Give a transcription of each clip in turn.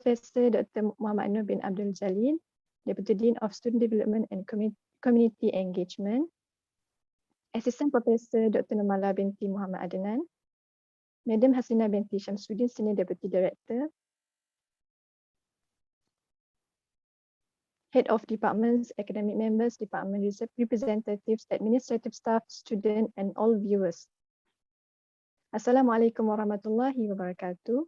Professor Dr. Muhammad Nur bin Abdul Jalil, Deputy Dean of Student Development and Community Engagement, Assistant Professor Dr. Normala binti Muhammad Adnan, Madam Hasina binti Shamsuddin, Senior Deputy Director, Head of Departments, Academic Members, Department Representatives, Administrative Staff, Student, and all viewers. Assalamualaikum warahmatullahi wabarakatuh.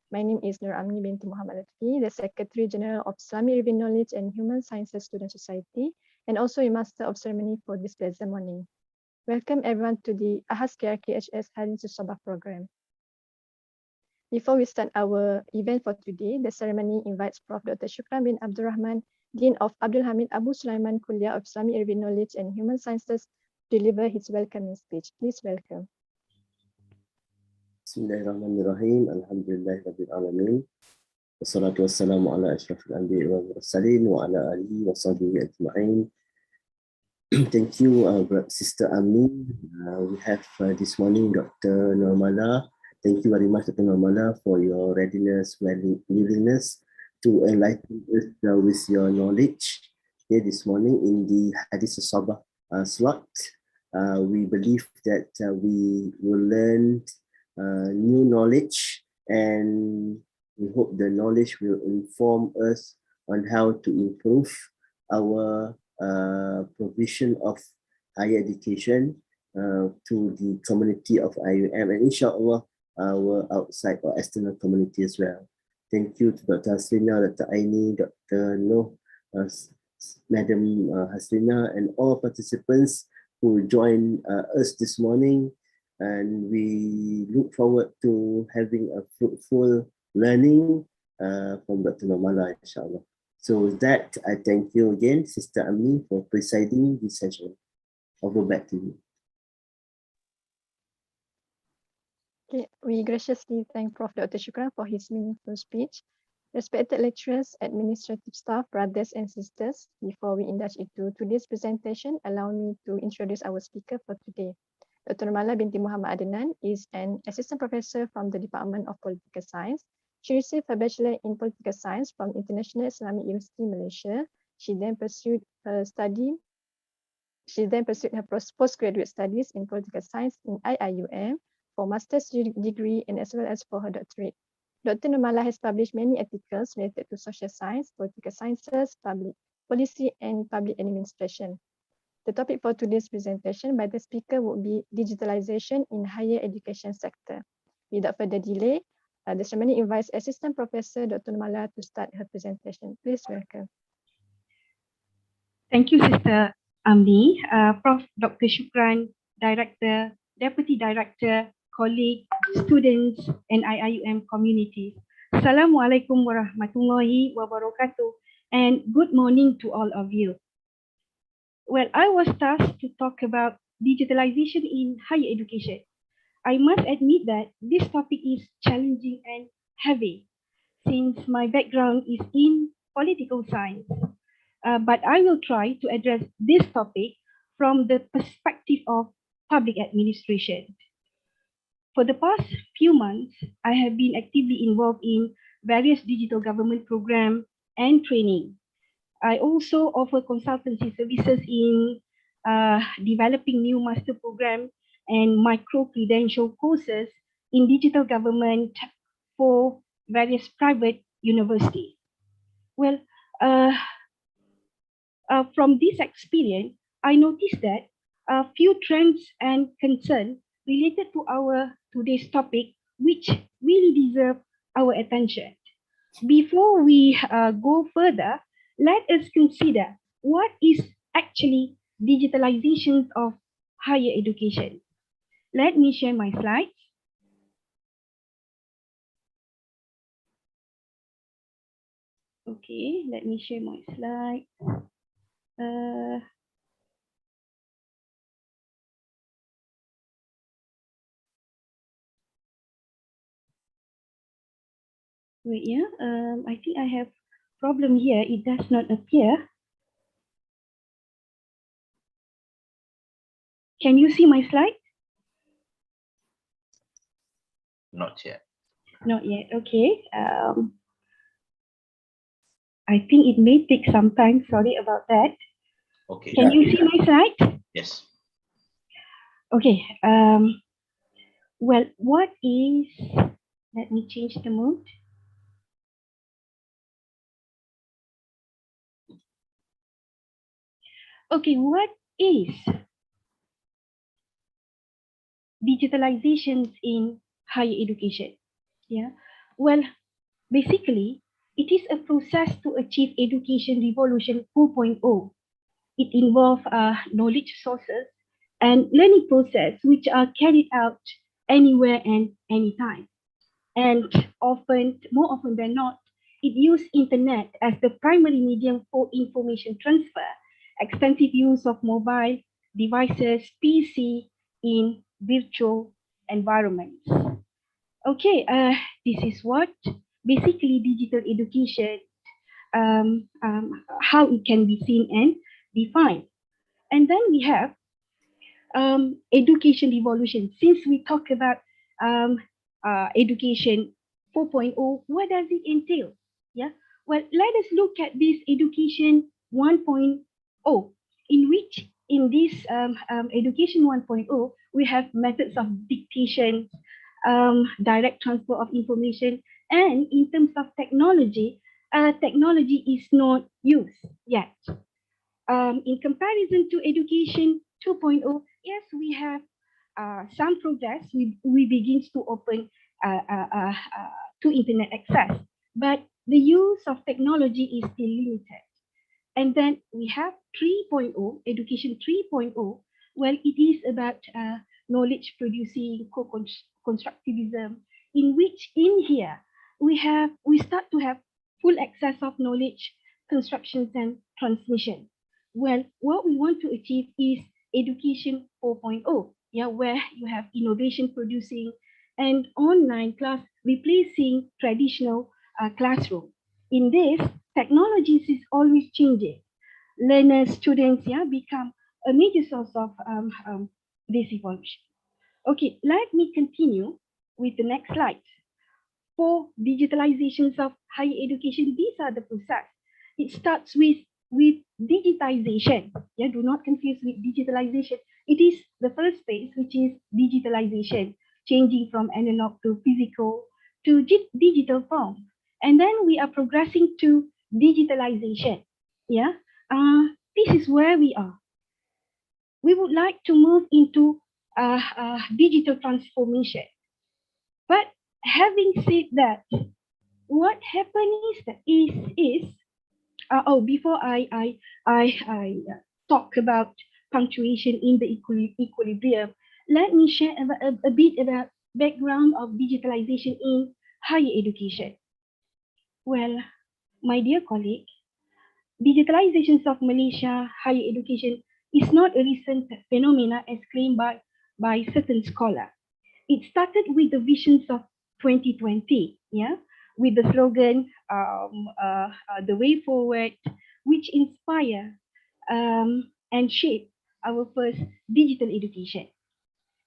My name is Nur Amni binti Muhammad Lutfi, the Secretary General of Islamic Urban Knowledge and Human Sciences Student Society, and also a Master of Ceremony for this pleasant morning. Welcome everyone to the AHAS KRKHS Hadissus Sobah program. Before we start our event for today, the ceremony invites Prof. Dr. Shukran bin Abdul Rahman, Dean of Abdul Hamid Abu Sulaiman Kuliah of Islamic Urban Knowledge and Human Sciences, to deliver his welcoming speech. Please welcome. Bismillahirrahmanirrahim. Alhamdulillahirabbil alamin. Wassalatu wassalamu ala asyrafil anbiya'i wal mursalin wa ala alihi wa sahbihi ajma'in. Thank you, Sister Amni. We have this morning Dr. Normala. Thank you very much, Dr. Normala, for your readiness, willingness to enlighten us with your knowledge here this morning in the Hadissus Sobah slot. We believe that we will learn new knowledge, and we hope the knowledge will inform us on how to improve our provision of higher education to the community of IUM, and inshallah our outside or external community as well. Thank you to Dr. Haslina, Dr. Aini, Dr. Noh, Madam Haslina, and all participants who joined us this morning. And we look forward to having a fruitful learning from Dr. Normala, inshallah. So with that, I thank you again, Sister Amni, for presiding this session. Over back to you. Okay, we graciously thank Prof. Dr. Shukran for his meaningful speech. Respected lecturers, administrative staff, brothers and sisters, before we indulge into today's presentation, allow me to introduce our speaker for today. Dr. Normala binti Muhammad Adnan is an assistant professor from the Department of Political Science. She received her bachelor in political science from International Islamic University, Malaysia. She then pursued her postgraduate studies in political science in IIUM for master's degree and as well as for her doctorate. Dr. Normala has published many articles related to social science, political sciences, public policy, and public administration. The topic for today's presentation by the speaker would be digitalization in higher education sector. Without further delay, the ceremony invites Assistant Professor Dr. Normala to start her presentation. Please welcome. Thank you, Sister Amni. Prof. Dr. Shukran, Director, Deputy Director, colleague, students, and IIUM community. Assalamualaikum warahmatullahi wabarakatuh, and good morning to all of you. Well, I was tasked to talk about digitalization in higher education. I must admit that this topic is challenging and heavy since my background is in political science. But I will try to address this topic from the perspective of public administration. For the past few months, I have been actively involved in various digital government programs and training. I also offer consultancy services in developing new master program and micro-credential courses in digital government for various private universities. Well, from this experience, I noticed that a few trends and concerns related to our today's topic, which really deserve our attention. Before we go further, let us consider what is actually digitalization of higher education. Let me share my slides. Okay, let me share my slides. Wait, yeah, I think I have problem here. It does not appear. Can you see my slide? Not yet. Not yet. Okay. I think it may take some time. Sorry about that. Okay. Can you see my slide? Yes. Okay. Well, what is, let me change the mode. Okay, what is digitalization in higher education? Yeah. Well, basically, it is a process to achieve education revolution 4.0. It involves knowledge sources and learning process which are carried out anywhere and anytime. And more often than not, it uses internet as the primary medium for information transfer, extensive use of mobile devices, PC in virtual environments. Okay, this is what basically digital education, how it can be seen and defined. And then we have education evolution. Since we talk about education 4.0, what does it entail? Yeah. Well, let us look at this education 1.0, in which in this education 1.0, we have methods of dictation, direct transfer of information, and in terms of technology, technology is not used yet. In comparison to education 2.0, yes, we have some progress. We begin to open to internet access, but the use of technology is still limited. And then we have 3.0, education 3.0. Well, it is about knowledge producing co-constructivism, in which in here we start to have full access of knowledge, constructions and transmission. Well, what we want to achieve is education 4.0, yeah, where you have innovation producing and online class replacing traditional classroom. In this, technologies is always changing. Learners, students, yeah, become a major source of this evolution. Okay, let me continue with the next slide. For digitalizations of higher education, these are the process. It starts with digitization. Yeah, do not confuse with digitalization. It is the first phase, which is digitalization, changing from analog to physical to digital form. And then we are progressing to digitalization. Yeah, this is where we are. We would like to move into digital transformation. But having said that, what happened is before I talk about punctuation in the equilibrium, let me share a bit about background of digitalization in higher education. Well, my dear colleague, digitalization of Malaysia higher education is not a recent phenomena as claimed by certain scholars. It started with the visions of 2020, yeah, with the slogan "The Way Forward," which inspire and shape our first digital education.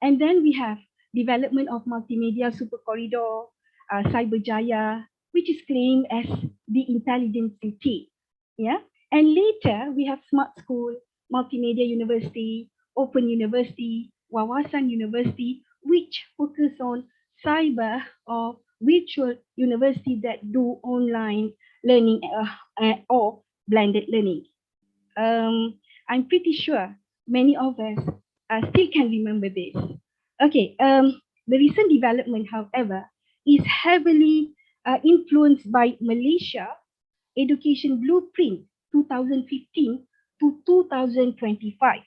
And then we have development of multimedia super corridor, Cyberjaya, which is claimed as the intelligent city. Yeah. And later we have smart school, multimedia university, open university, Wawasan University, which focus on cyber or virtual university that do online learning or blended learning. I'm pretty sure many of us still can remember this. Okay, the recent development, however, is heavily influenced by Malaysia Education Blueprint 2015 to 2025.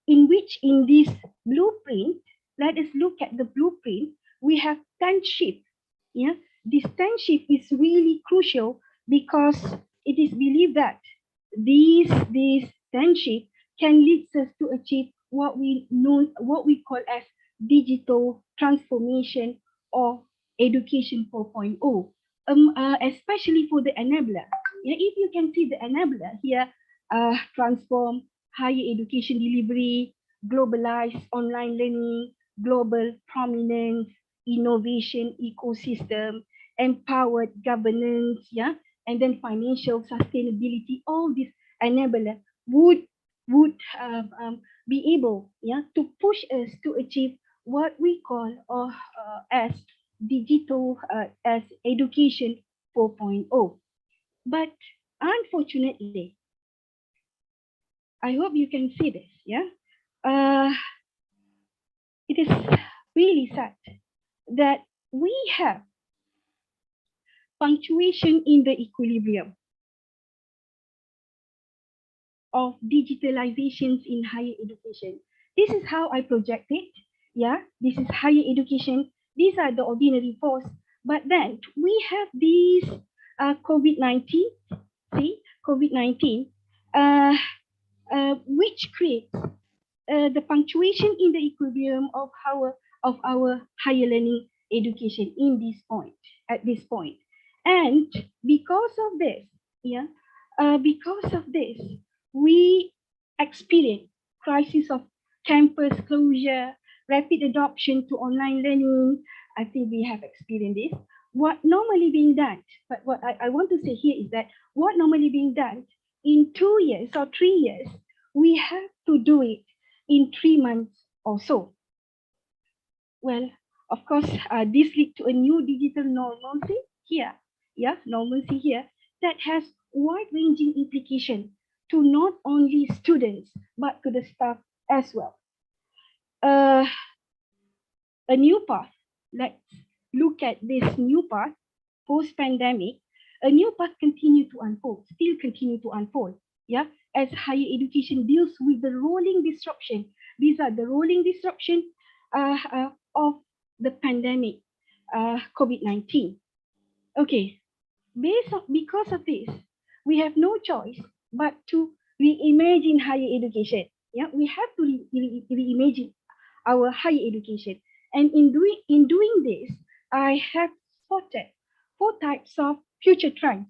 In which in this blueprint, let us look at the blueprint, we have 10 shifts. Yeah, this 10 shift is really crucial because it is believed that these 10 shift can lead us to achieve what we call as digital transformation or education 4.0, especially for the enabler. Yeah, if you can see the enabler here, transform higher education delivery, globalized online learning, global prominence, innovation ecosystem, empowered governance, yeah, and then financial sustainability. All these enabler would be able, yeah, to push us to achieve what we call as digital as education 4.0. But unfortunately, I hope you can see this, yeah. Uh, it is really sad that we have punctuation in the equilibrium of digitalizations in higher education. This is how I project it. Yeah, this is higher education. These are the ordinary force. But then we have these COVID-19, see, COVID-19, uh, which creates the punctuation in the equilibrium of our higher learning education in this point, at this point. And because of this, yeah, because of this, we experience crisis of campus closure, rapid adoption to online learning. I think we have experienced this. What normally being done, but what I want to say here is that what normally being done in 2 years or 3 years, we have to do it in 3 months or so. Well, of course, this lead to a new digital normalcy here, yeah, normalcy here that has wide-ranging implication to not only students but to the staff as well. Uh, a new path. Let's look at this new path post-pandemic. A new path continue to unfold, still continue to unfold. Yeah, as higher education deals with the rolling disruption. These are the rolling disruption of the pandemic, COVID-19. Okay, because of this, we have no choice but to reimagine higher education. Yeah, we have to reimagine our higher education. And in doing this, I have spotted 4 types of future trends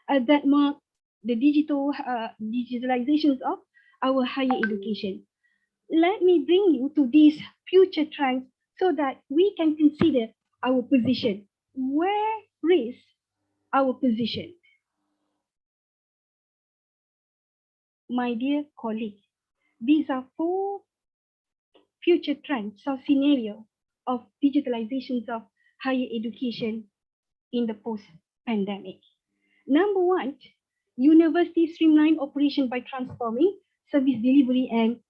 that mark the digitalizations of our higher education. Let me bring you to these future trends so that we can consider our position. Where is our position? My dear colleague, these are 4 future trends or scenario of digitalizations of higher education in the post-pandemic. Number 1, university streamline operation by transforming service delivery and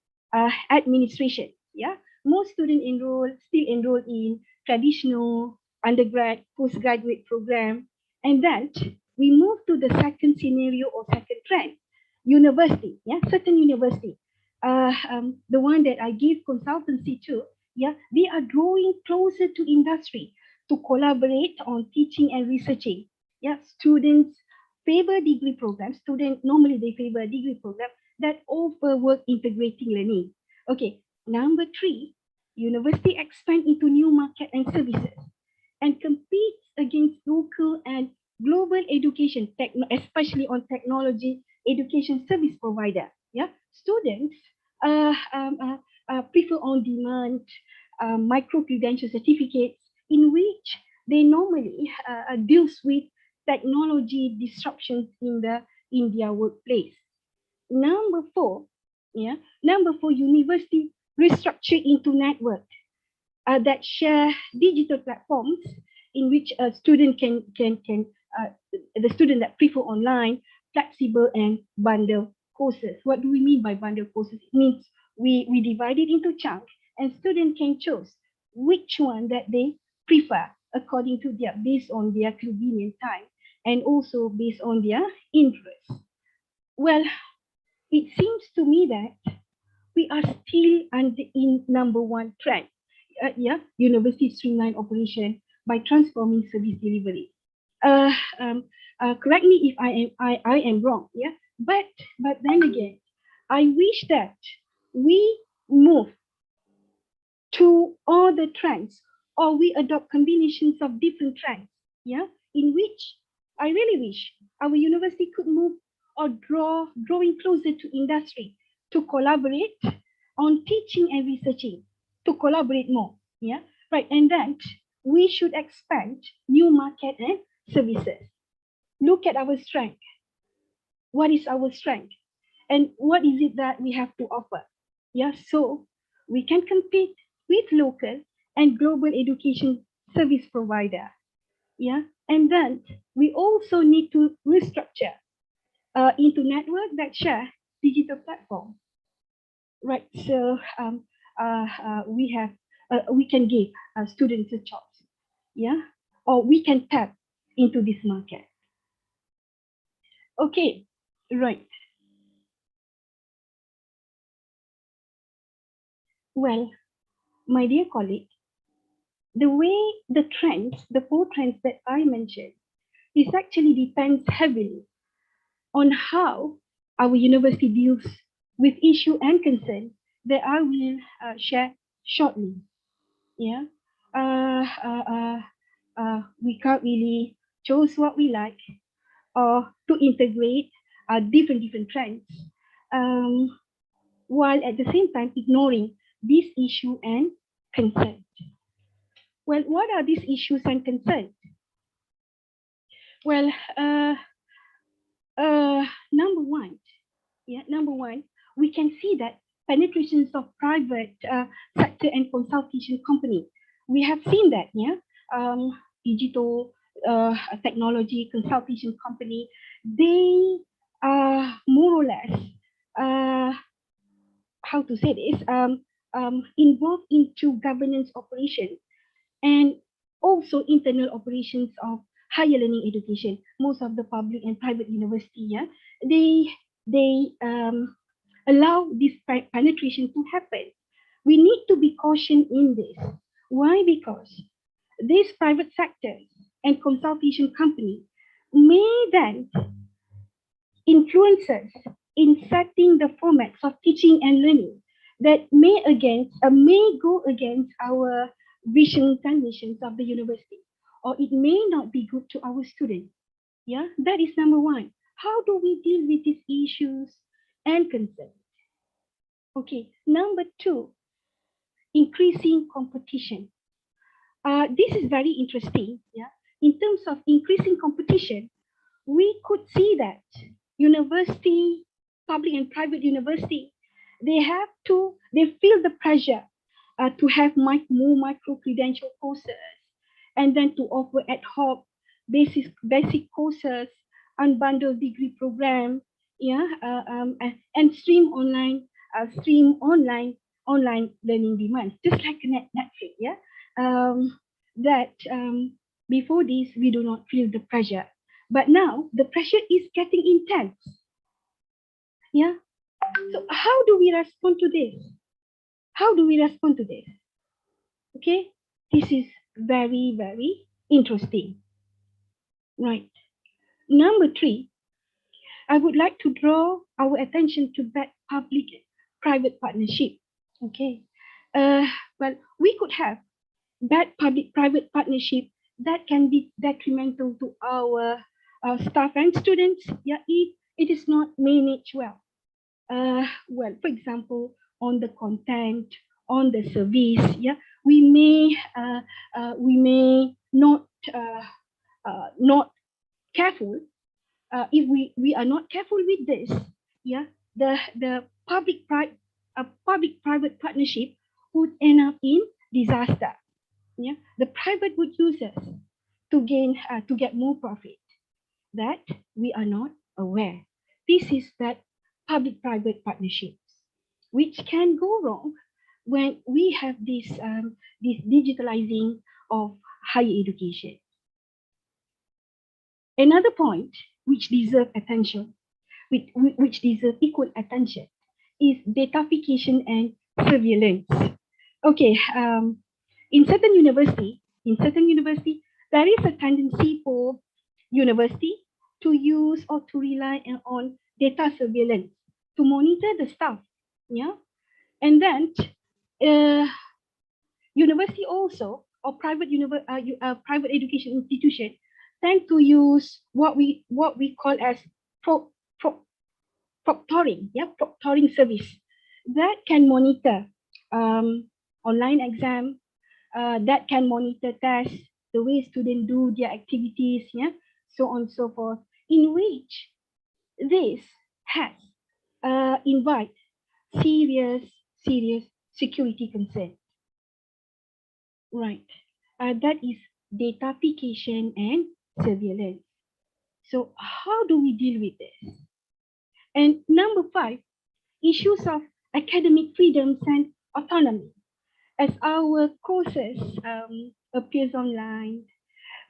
administration. Yeah, most students still enroll in traditional undergrad, postgraduate program, and then we move to the second scenario or second trend, university. Yeah, certain university, the one that I give consultancy to. Yeah, they are drawing closer to industry to collaborate on teaching and researching. Yeah, students favor degree programs. Students normally they favor a degree program that offer work integrating learning. Okay, number 3, university expand into new market and services and competes against local and global education, especially on technology education service provider. Yeah, students prefer on-demand micro credential certificates in which they normally deals with technology disruptions in their workplace. Number 4, yeah, number 4, university restructure into network that share digital platforms in which a student can the student that prefer online, flexible and bundle courses. What do we mean by bundle courses? It means we divide it into chunks and student can choose which one that they prefer according to their based on their convenient time and also based on their interest. Well, it seems to me that we are still in number 1 trend. Yeah, university streamline operation by transforming service delivery. Uh, um, Correct me if I am wrong. Yeah, but then again, I wish that we move to all the trends or we adopt combinations of different trends. Yeah, in which I really wish our university could move or drawing closer to industry to collaborate on teaching and researching, to collaborate more. Yeah, right. And then we should expand new market and services. Look at our strength. What is our strength? And what is it that we have to offer? Yeah, so we can compete with local and global education service provider. Yeah, and then we also need to restructure into network that share digital platform. Right, so we can give students a choice, yeah, or we can tap into this market. Okay, right. Well, my dear colleague, the way the trends, the four trends that I mentioned, this actually depends heavily on how our university deals with issue and concern that I will share shortly. Yeah, we can't really choose what we like or to integrate different trends, um, while at the same time ignoring this issue and concern. Well, what are these issues and concerns? Well, number one, we can see that penetrations of private sector and consultation company. We have seen that, yeah, digital technology consultation company, they are more or less, uh, how to say this, involved into governance operations and also internal operations of higher learning education. Most of the public and private university, yeah, they allow this penetration to happen. We need to be cautioned in this. Why? Because these private sectors and consultation companies may then influence us in setting the formats of teaching and learning that may go against our visions and missions of the university, or it may not be good to our students. Yeah, that is number one. How do we deal with these issues and concerns? Okay, number two, increasing competition. This is very interesting. Yeah, in terms of increasing competition, we could see that university, public and private university, they feel the pressure to have more micro credential courses, and then to offer ad hoc basic courses, unbundled degree program, yeah, and stream online learning demands, just like Netflix, yeah. That before this we do not feel the pressure, but now the pressure is getting intense. Yeah. So how do we respond to this? How do we respond to this? Okay. This is very, very interesting. Right. Number three, I would like to draw our attention to that public-private partnership. Okay. Well, we could have bad public-private partnership that can be detrimental to our staff and students, yeah, if it is not managed well. Well, for example, on the content, on the service, yeah, we may not careful. If we are not careful with this, yeah, the public-private partnership would end up in disaster. Yeah, the private would use us to get more profit that we are not aware. This is that public-private partnerships, which can go wrong when we have this digitalizing of higher education. Another point which deserves attention, which deserve equal attention, is datafication and surveillance. Okay, in certain university, there is a tendency for university to use or to rely on data surveillance to monitor the staff. Yeah, and then university also, or private education institution, tend to use what we call as proctoring, yeah, proctoring service that can monitor online exam, that can monitor tests, the way students do their activities, yeah, so on and so forth, in which this has invite serious security concern. Right. That is datafication and surveillance. So how do we deal with this? And number 5, issues of academic freedoms and autonomy. As our courses appears online,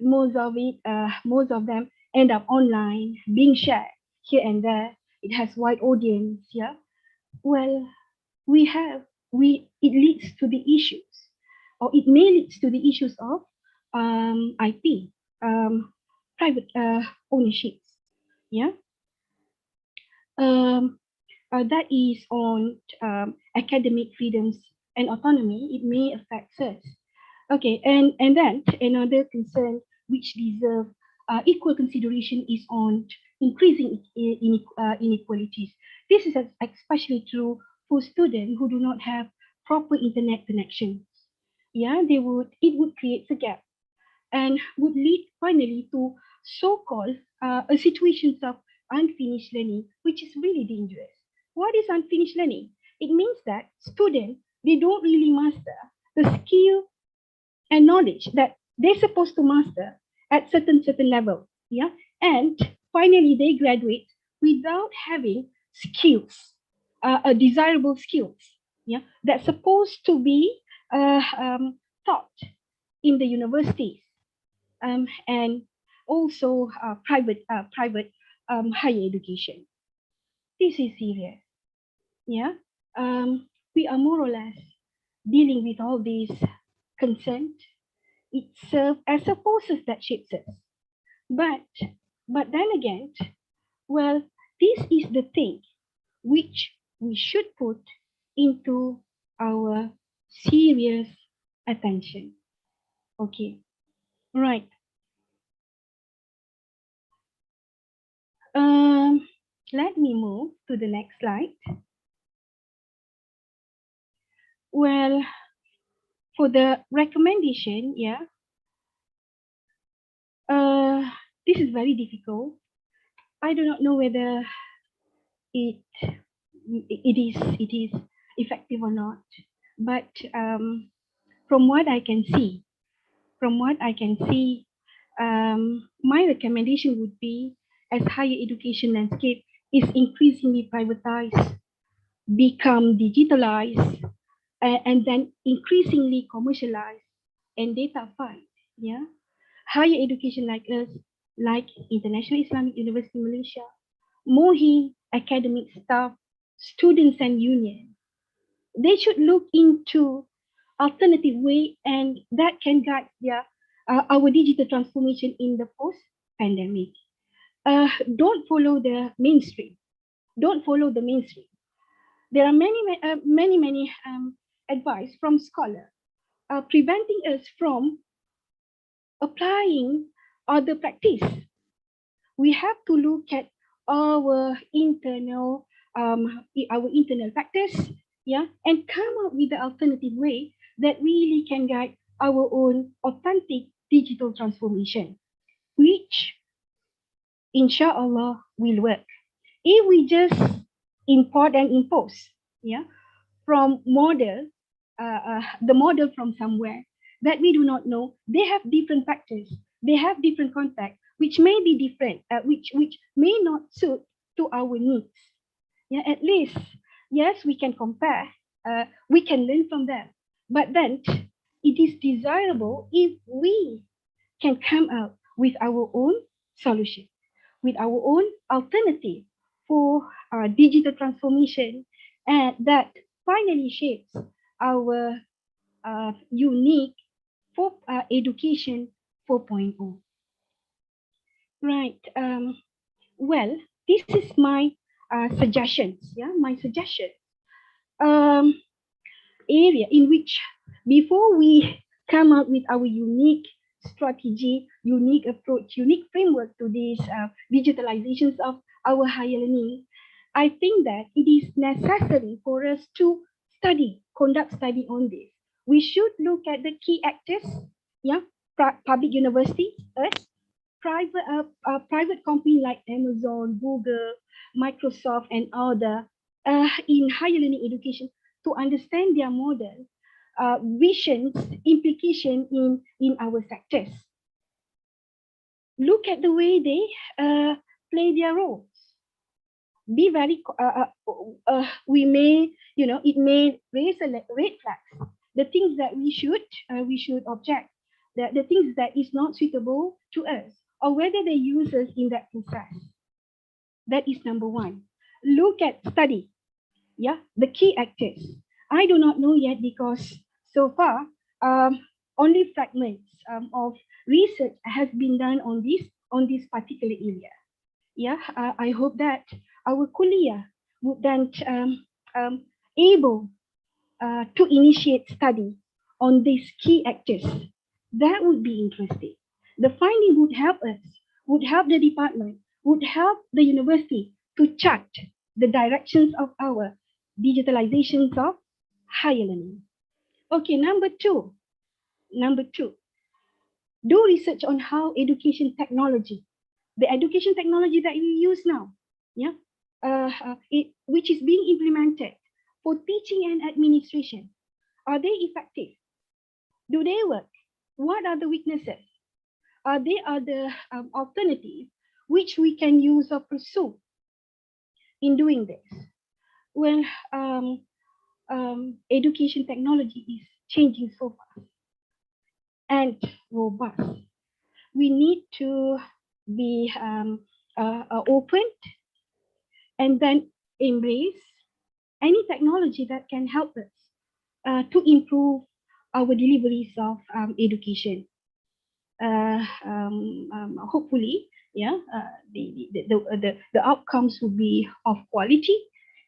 most of them end up online, being shared here and there. It has wide audience. Yeah. Well, it leads to the issues, or it may lead to the issues of IP, private ownerships. Yeah. Um, that is on academic freedoms and autonomy. It may affect us. Okay, and then another concern which deserve equal consideration is on increasing inequalities. This is especially true for students who do not have proper internet connections. Yeah, it would create a gap and would lead finally to so-called a situations of unfinished learning, which is really dangerous. What is unfinished learning? It means that students, they don't really master the skill and knowledge that they're supposed to master at certain level. Yeah. And finally they graduate without having skills, desirable skills. Yeah. That's supposed to be taught in the universities, and also private higher education. This is serious. Yeah. We are more or less dealing with all these consent. It serves as a forces that shapes us. But then again, well, this is the thing which we should put into our serious attention. Okay, right. Let me move to the next slide. Well, for the recommendation, yeah, this is very difficult. I do not know whether it it is effective or not. But from what I can see, my recommendation would be, as higher education landscape is increasingly privatized, become digitalized, and then increasingly commercialized and datafied. Yeah, higher education like us, like International Islamic University Malaysia, MOHE, academic staff, students and unions, they should look into alternative way, and that can guide our digital transformation in the post pandemic. Don't follow the mainstream. Don't follow the mainstream. There are many advice from scholars preventing us from applying other practice. We have to look at our internal factors, yeah, and come up with the alternative way that really can guide our own authentic digital transformation, which inshallah will work. If we just import and impose, yeah, from the model from somewhere that we do not know, they have different factors, they have different context, which may be different, which may not suit to our needs. Yeah, at least, yes, we can compare, we can learn from them, but then it is desirable if we can come up with our own solution, with our own alternative for digital transformation, and that finally shapes our unique for education 4.0. Right. Well, this is my suggestions. Yeah, my suggestion. Um, area in which, before we come up with our unique strategy, unique approach, unique framework to these digitalizations of our higher learning, I think that it is necessary for us to conduct study on this. We should look at the key actors, yeah, public universities, private companies like Amazon, Google, Microsoft, and other in higher learning education to understand their model, visions, implication in our sectors. Look at the way they play their roles. Be very, we may, it may raise a red flags. The things that we should object. The things that is not suitable to us, or whether they use us in that process. That is number one. Look at study. Yeah, the key actors. I do not know yet because so far only fragments of research has been done on this particular area. Yeah, I hope that our kuliah would then able to initiate study on these key actors. That would be interesting. The finding would help us, would help the department, would help the university to chart the directions of our digitalizations of higher learning. Okay, number two, do research on how education technology, the education technology that we use now, yeah, which is being implemented for teaching and administration, are they effective? Do they work? What are the weaknesses? Are there other alternatives which we can use or pursue in doing this? Well, education technology is changing so fast and robust. We need to be open and then embrace any technology that can help us to improve our deliveries of education. Hopefully, yeah, the outcomes will be of quality,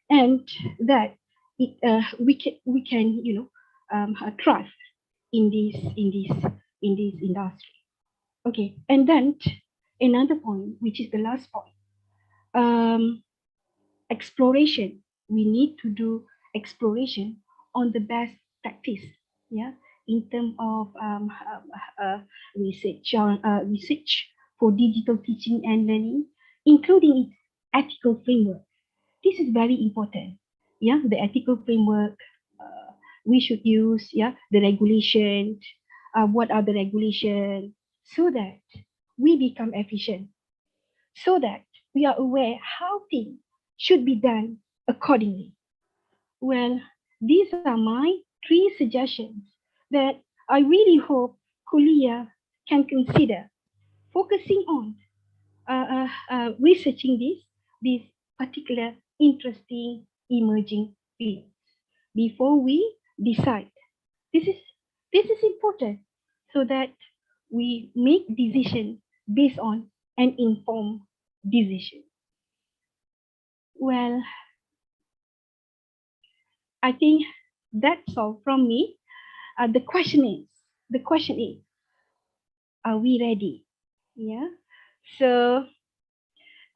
and that we can thrive in this industry. Okay, and then another point, which is the last point, exploration. We need to do exploration on the best practice, yeah, in terms of research for digital teaching and learning, including its ethical framework. This is very important. Yeah, the ethical framework we should use. Yeah, the regulation. What are the regulations so that we become efficient, so that we are aware how things should be done accordingly. Well, these are my 3 suggestions that I really hope Kuliah can consider focusing on researching these particular interesting emerging fields before we decide. This is important so that we make decision based on an informed decision. Well, I think that's all from me. The question is, are we ready? Yeah. So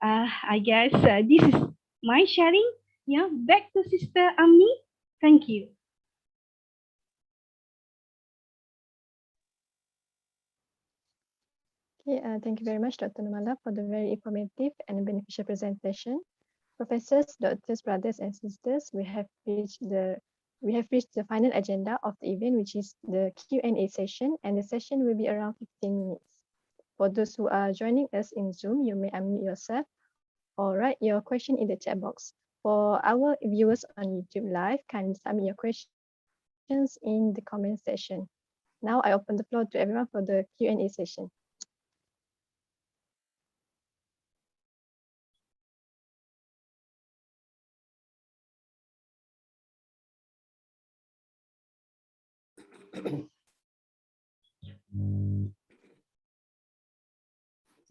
I guess this is my sharing. Yeah. Back to Sister Amni. Thank you. Okay, thank you very much, Dr. Normala, for the very informative and beneficial presentation. Professors, doctors, brothers, and sisters, we have reached the final agenda of the event, which is the Q&A session, and the session will be around 15 minutes. For those who are joining us in Zoom, you may unmute yourself or write your question in the chat box. For our viewers on YouTube Live, kindly submit your questions in the comment section. Now I open the floor to everyone for the Q&A session.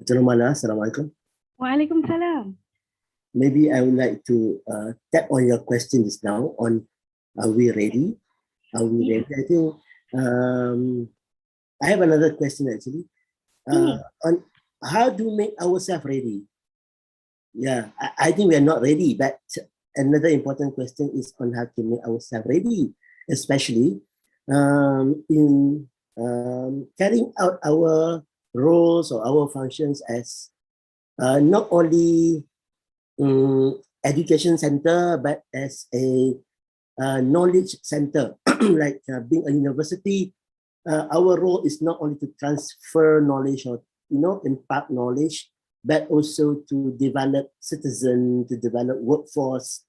Normala, Assalamualaikum. Waalaikumsalam. Maybe I would like to tap on your questions now on are we ready? Are we ready? I think I have another question actually. On how to make ourselves ready. Yeah, I think we are not ready, but another important question is on how to make ourselves ready, especially in carrying out our roles or our functions as not only education center, but as a knowledge center, like being a university. Our role is not only to transfer knowledge or impart knowledge, but also to develop citizens, to develop workforce.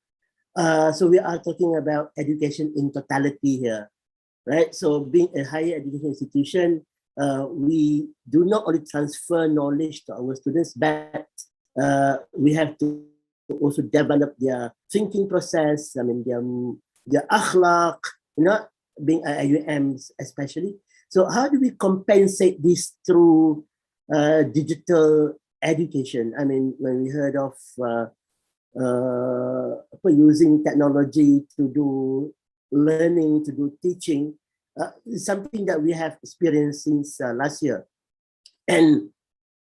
So we are talking about education in totality here, right? So being a higher education institution, we do not only transfer knowledge to our students, but we have to also develop their thinking process. I mean, their akhlaq, being IUMs especially. So how do we compensate this through digital education? I mean, when we heard of using technology to do learning, to do teaching, is something that we have experienced since last year. And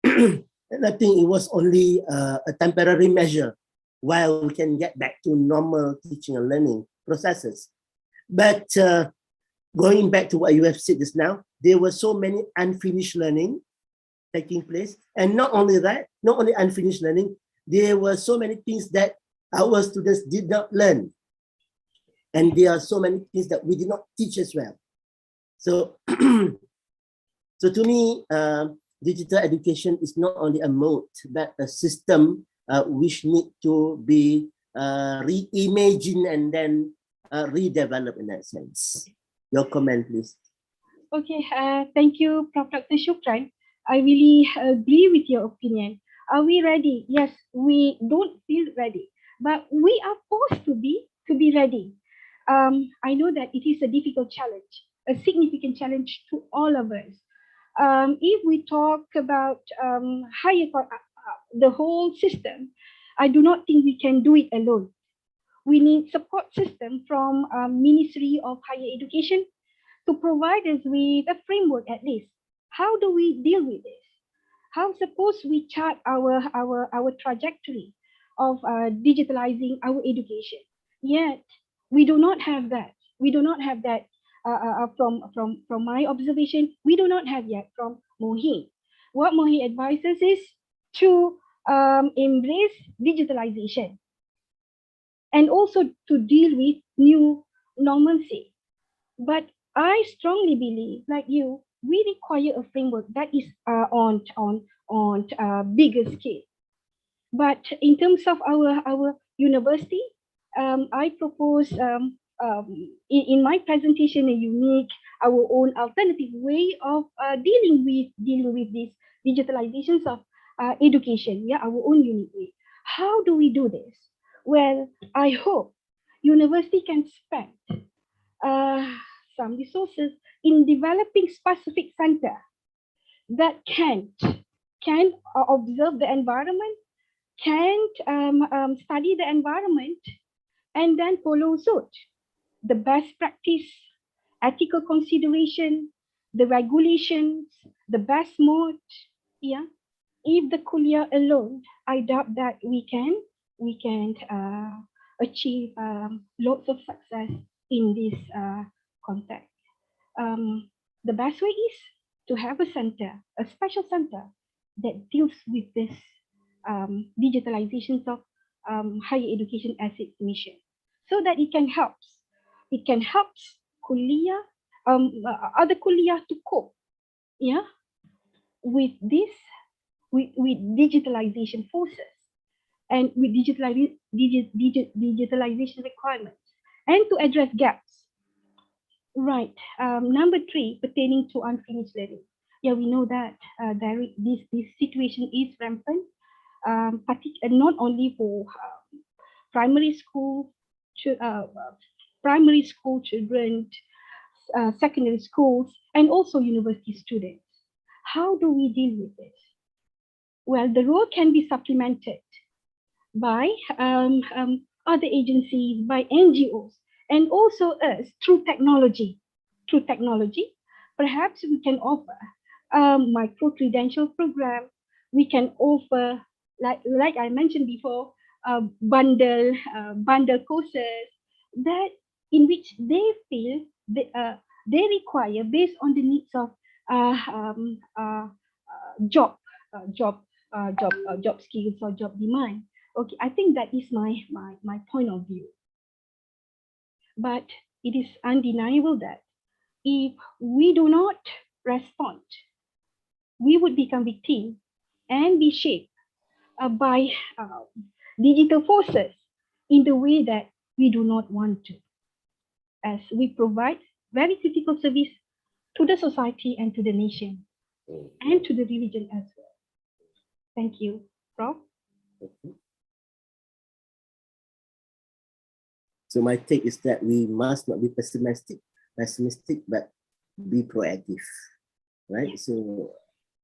I think it was only a temporary measure while we can get back to normal teaching and learning processes. But going back to what you have said just now, there were so many unfinished learning taking place. And not only that, not only unfinished learning, there were so many things that our students did not learn. And there are so many things that we did not teach as well. So, so to me, digital education is not only a mode, but a system which need to be reimagined and then redeveloped in that sense. Your comment, please. Okay, thank you, Prof. Dr. Shukran. I really agree with your opinion. Are we ready? Yes, we don't feel ready, but we are forced to be ready. I know that it is a difficult challenge, a significant challenge to all of us. If we talk about the whole system, I do not think we can do it alone. We need support system from Ministry of Higher Education to provide us with a framework at least. How do we deal with this? How suppose we chart our trajectory of digitalizing our education? Yet we do not have that. We do not have that from my observation. We do not have yet from MOHE. What MOHE advises is to embrace digitalization and also to deal with new normalcy. But I strongly believe, like you, we require a framework that is on bigger scale. But in terms of our university, I propose in my presentation a unique, our own alternative way of dealing with these digitalizations of education. Yeah, our own unique way. How do we do this? Well, I hope university can spend some resources in developing specific center that can observe the environment, can study the environment, and then follow suit. The best practice, ethical consideration, the regulations, the best mode. Yeah. If the kuliah alone, I doubt that we can achieve lots of success in this context. The best way is to have a center, a special center that deals with this digitalizations of higher education as its mission, so that it can help. It can help kuliah, other kuliah to cope, yeah, with this, with digitalization forces and with digitalization requirements, and to address gaps. Right. Number 3, pertaining to unfinished learning. Yeah, we know that this situation is rampant, not only for primary school, primary school children, secondary schools, and also university students. How do we deal with this? Well, the role can be supplemented by other agencies, by NGOs, and also us through technology. Through technology, perhaps we can offer a micro-credential program. We can offer, like I mentioned before, bundle courses that in which they feel they require based on the needs of job skills or job demand. Okay, I think that is my point of view. But it is undeniable that if we do not respond, we would become victim and be shaped by digital forces in the way that we do not want to, as we provide very critical service to the society and to the nation and to the religion as well. Thank you, Prof. So my take is that we must not be pessimistic, but be proactive, right? So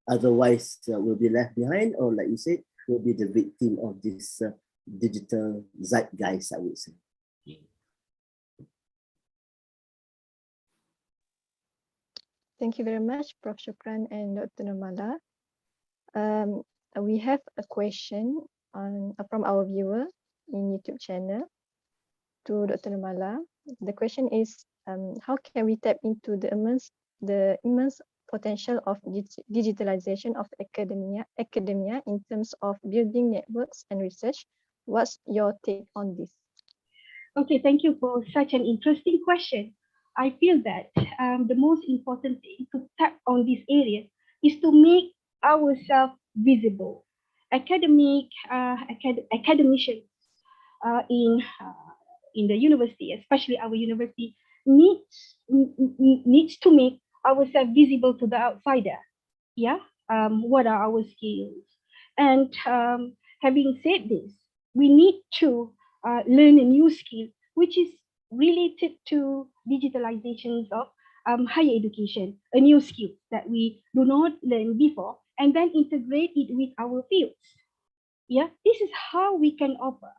otherwise we'll be left behind, or like you said, we'll be the victim of this digital zeitgeist, I would say. Thank you very much, Prof. Shukran and Dr. Normala. We have a question from our viewer in YouTube channel to Dr. Normala. The question is, how can we tap into the immense potential of digitalization of academia in terms of building networks and research? What's your take on this? Okay, thank you for such an interesting question. I feel that the most important thing to tap on this area is to make ourselves visible. Academicians in the university, especially our university, needs to make ourselves visible to the outsider. Yeah, what are our skills? And having said this, we need to learn a new skill, which is related to digitalizations of higher education, a new skill that we do not learn before, and then integrate it with our fields. Yeah, this is how we can offer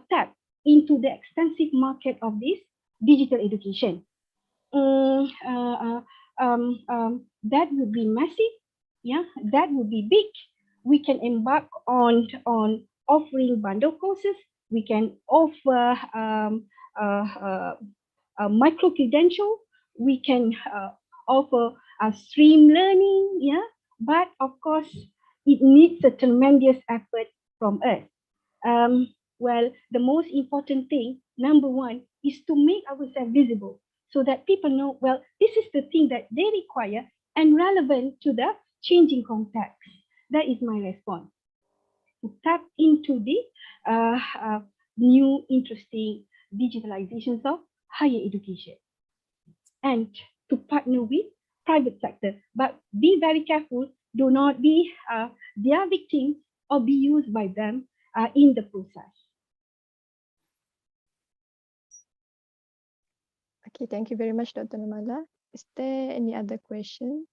tap into the extensive market of this digital education. That would be massive. Yeah, that would be big. We can embark on offering bundle courses. We can offer micro credential. We can offer stream learning. Yeah, but of course, it needs a tremendous effort from us. Well, the most important thing, number one, is to make ourselves visible so that people know, well, this is the thing that they require and relevant to the changing context. That is my response. To tap into the new, interesting digitalizations of higher education and to partner with private sector. But be very careful, do not be their victims or be used by them in the process. Okay, thank you very much, Dr. Normala. Is there any other question?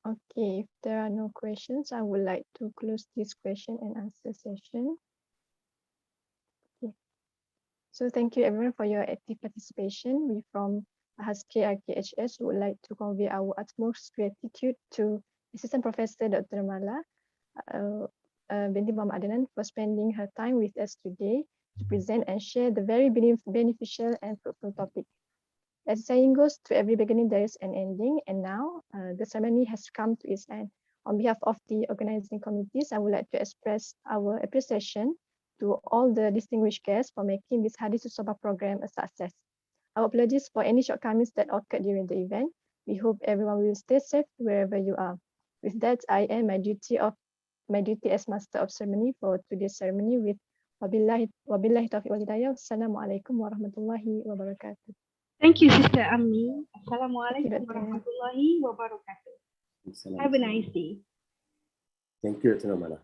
Okay, if there are no questions, I would like to close this question and answer session. Okay. So thank you everyone for your active participation. We from KRKHS would like to convey our utmost gratitude to Assistant Professor Dr. Normala binti Muhammad Adnan for spending her time with us today to present and share the very beneficial and fruitful topic. As the saying goes, to every beginning there is an ending, and now the ceremony has come to its end. On behalf of the organizing committees, I would like to express our appreciation to all the distinguished guests for making this Hadisus Sobah program a success. Our apologies for any shortcomings that occurred during the event. We hope everyone will stay safe wherever you are. With that, I end my duty as Master of Ceremony for today's ceremony with wabillahi taufiq wal hidayah. Assalamualaikum warahmatullahi wabarakatuh. Thank you, Sister Amni. Assalamualaikum warahmatullahi wabarakatuh. Have a nice day. Thank you, Dr. Normala.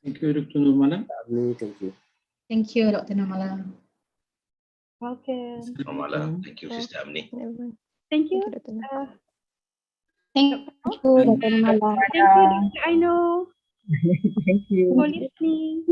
Thank you, Dr. Normala. Thank you. Thank you, Dr. Normala. Welcome. Normala. Thank you, Sister Amni. Thank you. Dr. Normala. Thank you, Dr. Normala. Thank you, Dr. Aino. Thank you for listening.